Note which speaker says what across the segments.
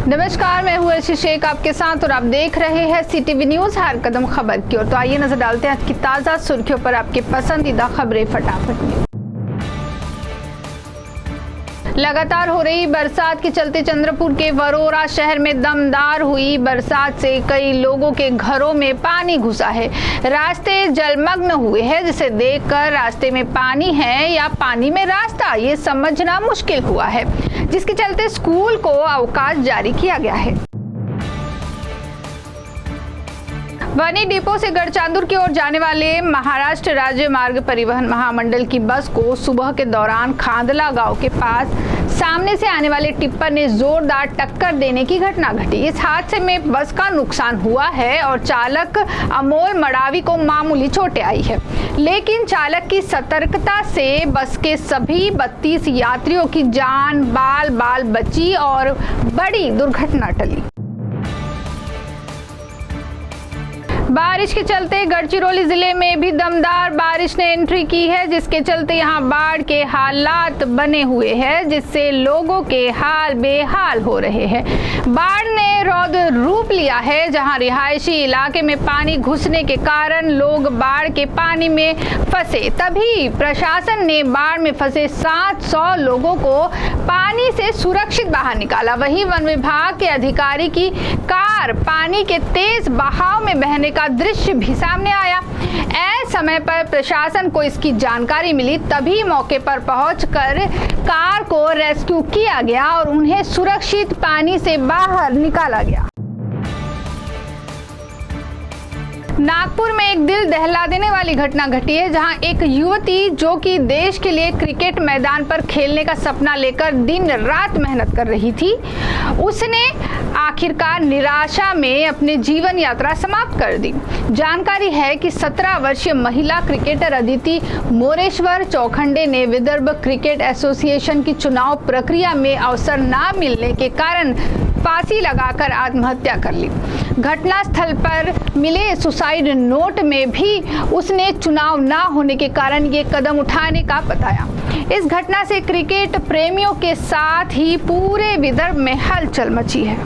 Speaker 1: नमस्कार, मैं हूँ अर्शी शेख आपके साथ और आप देख रहे हैं CTV न्यूज हर कदम खबर की ओर। तो आइए नजर डालते हैं आज की ताजा सुर्खियों पर आपके पसंदीदा खबरें फटाफट में। लगातार हो रही बरसात के चलते चंद्रपुर के वरोरा शहर में दमदार हुई बरसात से कई लोगों के घरों में पानी घुसा है। रास्ते जलमग्न हुए हैं, जिसे देखकर रास्ते में पानी है या पानी में रास्ता ये समझना मुश्किल हुआ है, जिसके चलते स्कूल को अवकाश जारी किया गया है। वनी डिपो से गढ़चांदुर की ओर जाने वाले महाराष्ट्र राज्य मार्ग परिवहन महामंडल की बस को सुबह के दौरान खांदला गांव के पास सामने से आने वाले टिप्पर ने जोरदार टक्कर देने की घटना घटी। इस हादसे में बस का नुकसान हुआ है और चालक अमोल मडावी को मामूली चोटें आई है, लेकिन चालक की सतर्कता से बस के सभी 32 यात्रियों की जान बाल बाल बची और बड़ी दुर्घटना टली। बारिश के चलते गढ़चिरौली जिले में भी दमदार बारिश ने एंट्री की है, जिसके चलते यहां बाढ़ के हालात बने हुए हैं, जिससे लोगों के हाल बेहाल हो रहे हैं। बाढ़ ने रौद्र रूप लिया है, जहां रिहायशी इलाके में पानी घुसने के कारण लोग बाढ़ के पानी में फंसे। तभी प्रशासन ने बाढ़ में फंसे 700 लोगों को पानी से सुरक्षित बाहर निकाला। वहीं वन विभाग के अधिकारी की कार पानी के तेज बहाव में बहने का दृश्य भी सामने आया। ऐसे समय पर प्रशासन को इसकी जानकारी मिली, तभी मौके पर पहुंचकर कार को रेस्क्यू किया गया और उन्हें सुरक्षित पानी से बाहर निकाला गया। नागपुर में एक दिल दहला देने वाली घटना घटी है, जहां एक युवती जो कि देश के लिए क्रिकेट मैदान पर खेलने का सपना लेकर दिन रात मेहनत कर रही थी, उसने आखिरकार निराशा में अपनी जीवन यात्रा समाप्त कर दी। जानकारी है कि 17 वर्षीय महिला क्रिकेटर अदिति मोरेश्वर चौखंडे ने विदर्भ क्रिकेट एसोसिएशन की चुनाव प्रक्रिया में अवसर न मिलने के कारण फांसी लगाकर आत्महत्या कर ली। घटनास्थल पर मिले सुसाइड नोट में भी उसने चुनाव न होने के कारण ये कदम उठाने का बताया। इस घटना से क्रिकेट प्रेमियों के साथ ही पूरे विदर्भ में हलचल मची है।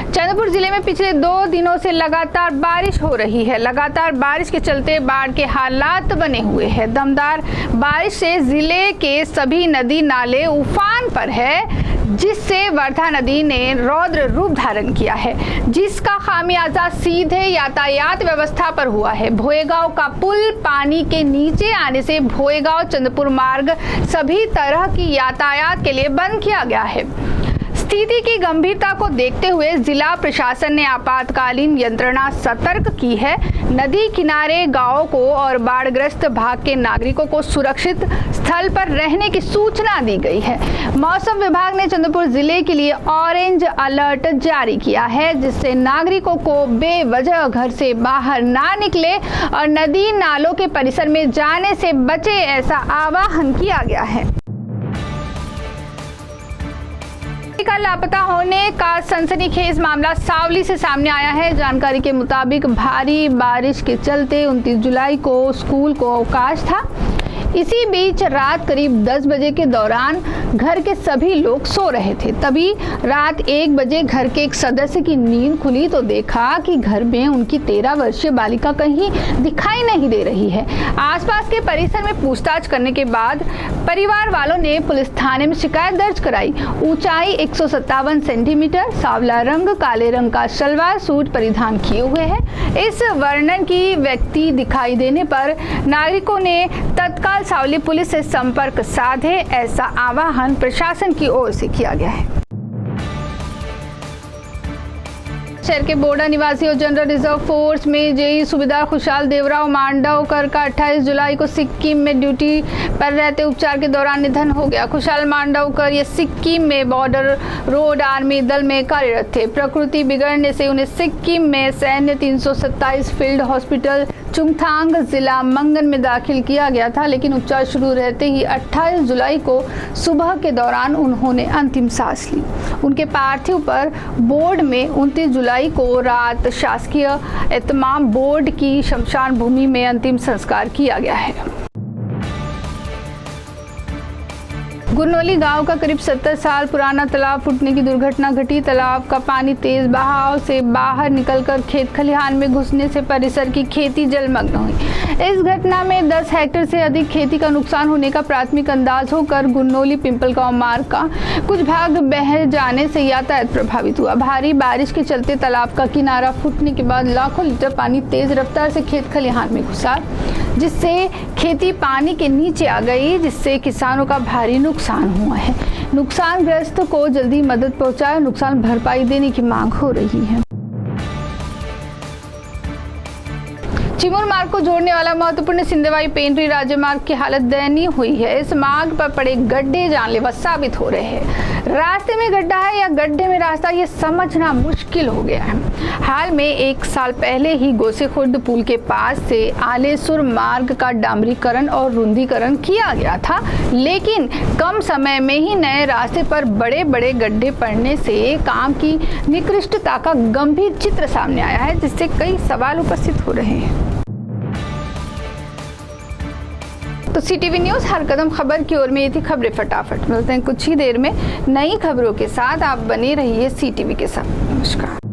Speaker 1: चंद्रपुर जिले में पिछले 2 दिनों से लगातार बारिश हो रही है। लगातार बारिश के चलते बाढ़ के हालात बने हुए हैं। दमदार बारिश से जिले के सभी नदी नाले उफान पर है, जिससे वर्धा नदी ने रौद्र रूप धारण किया है, जिसका खामियाजा सीधे यातायात व्यवस्था पर हुआ है। भोएगांव का पुल पानी के नीचे आने से भोएगांव चंद्रपुर मार्ग सभी तरह की यातायात के लिए बंद किया गया है। स्थिति की गंभीरता को देखते हुए जिला प्रशासन ने आपातकालीन यंत्रणा सतर्क की है। नदी किनारे गांवों को और बाढ़ग्रस्त भाग के नागरिकों को सुरक्षित स्थल पर रहने की सूचना दी गई है। मौसम विभाग ने चंद्रपुर जिले के लिए ऑरेंज अलर्ट जारी किया है, जिससे नागरिकों को बेवजह घर से बाहर ना निकले और नदी नालों के परिसर में जाने से बचे, ऐसा आह्वान किया गया है। का लापता होने का सनसनीखेज मामला सावली से सामने आया है। जानकारी के मुताबिक भारी बारिश के चलते 29 जुलाई को स्कूल को अवकाश था। इसी बीच रात करीब 10 बजे के दौरान घर के सभी लोग सो रहे थे। तभी रात 1 बजे घर के एक सदस्य की नींद खुली तो देखा कि घर में उनकी 13 वर्षीय बालिका कहीं दिखाई नहीं दे रही है। आसपास के परिसर में पूछताछ करने के बाद परिवार वालों ने पुलिस थाने में शिकायत दर्ज कराई। ऊंचाई 157 सेंटीमीटर, सांवला रंग, काले रंग का सलवार सूट परिधान किए हुए है। इस वर्णन की व्यक्ति दिखाई देने पर नागरिकों ने तत्काल सावली पुलिस से संपर्क साधे, ऐसा आह्वान प्रशासन की ओर से किया गया है। शहर के बोडा निवासी और जनरल रिजर्व फोर्स में जेई सूबेदार खुशहाल देवराव मांडवकर का 28 जुलाई को सिक्किम में ड्यूटी पर रहते उपचार के दौरान निधन हो गया। खुशहाल मांडवकर ये सिक्किम में बॉर्डर रोड आर्मी दल में कार्यरत थे। प्रकृति बिगड़ने से उन्हें सिक्किम में सैन्य 327 फील्ड हॉस्पिटल चुंगथांग जिला मंगन में दाखिल किया गया था, लेकिन उपचार शुरू रहते ही 28 जुलाई को सुबह के दौरान उन्होंने अंतिम सांस ली। उनके पार्थिव पर बोर्ड में 29 जुलाई को रात शासकीय एहतमाम बोर्ड की शमशान भूमि में अंतिम संस्कार किया गया है। गुरनौली गांव का करीब 70 साल पुराना तालाब फूटने की दुर्घटना घटी। तालाब का पानी तेज बहाव से बाहर निकलकर खेत खलिहान में घुसने से परिसर की खेती जलमग्न हुई। इस घटना में 10 हेक्टेयर से अधिक खेती का नुकसान होने का प्राथमिक अंदाज होकर गुरनौली पिंपलगांव मार्ग का कुछ भाग बह जाने से यातायात प्रभावित हुआ। भारी बारिश के चलते तालाब का किनारा फूटने के बाद लाखों लीटर पानी तेज रफ्तार से खेत खलिहान में घुसा, जिससे खेती पानी के नीचे आ गई, जिससे किसानों का भारी नुकसान हुआ है। नुकसानग्रस्त को जल्दी मदद पहुंचाए, नुकसान भरपाई देने की मांग हो रही है। चिमूर मार्ग को जोड़ने वाला महत्वपूर्ण सिंधवाई पेंड्री राज्य मार्ग की हालत दयनीय हुई है। इस मार्ग पर पड़े गड्ढे जानलेवा साबित हो रहे हैं। रास्ते में गड्ढा है या गड्ढे में रास्ता, ये समझना मुश्किल हो गया है। हाल में 1 साल पहले ही गोसेखुर्द पुल के पास से आलेसुर मार्ग का डामरीकरण और रुंदीकरण किया गया था, लेकिन कम समय में ही नए रास्ते पर बड़े बड़े गड्ढे पड़ने से काम की निकृष्टता का गंभीर चित्र सामने आया है, जिससे कई सवाल उपस्थित हो रहे हैं। तो CTV न्यूज़ हर कदम खबर की ओर में ये थी खबरें फटाफट। मिलते हैं कुछ ही देर में नई खबरों के साथ। आप बने रहिए CTV के साथ। नमस्कार।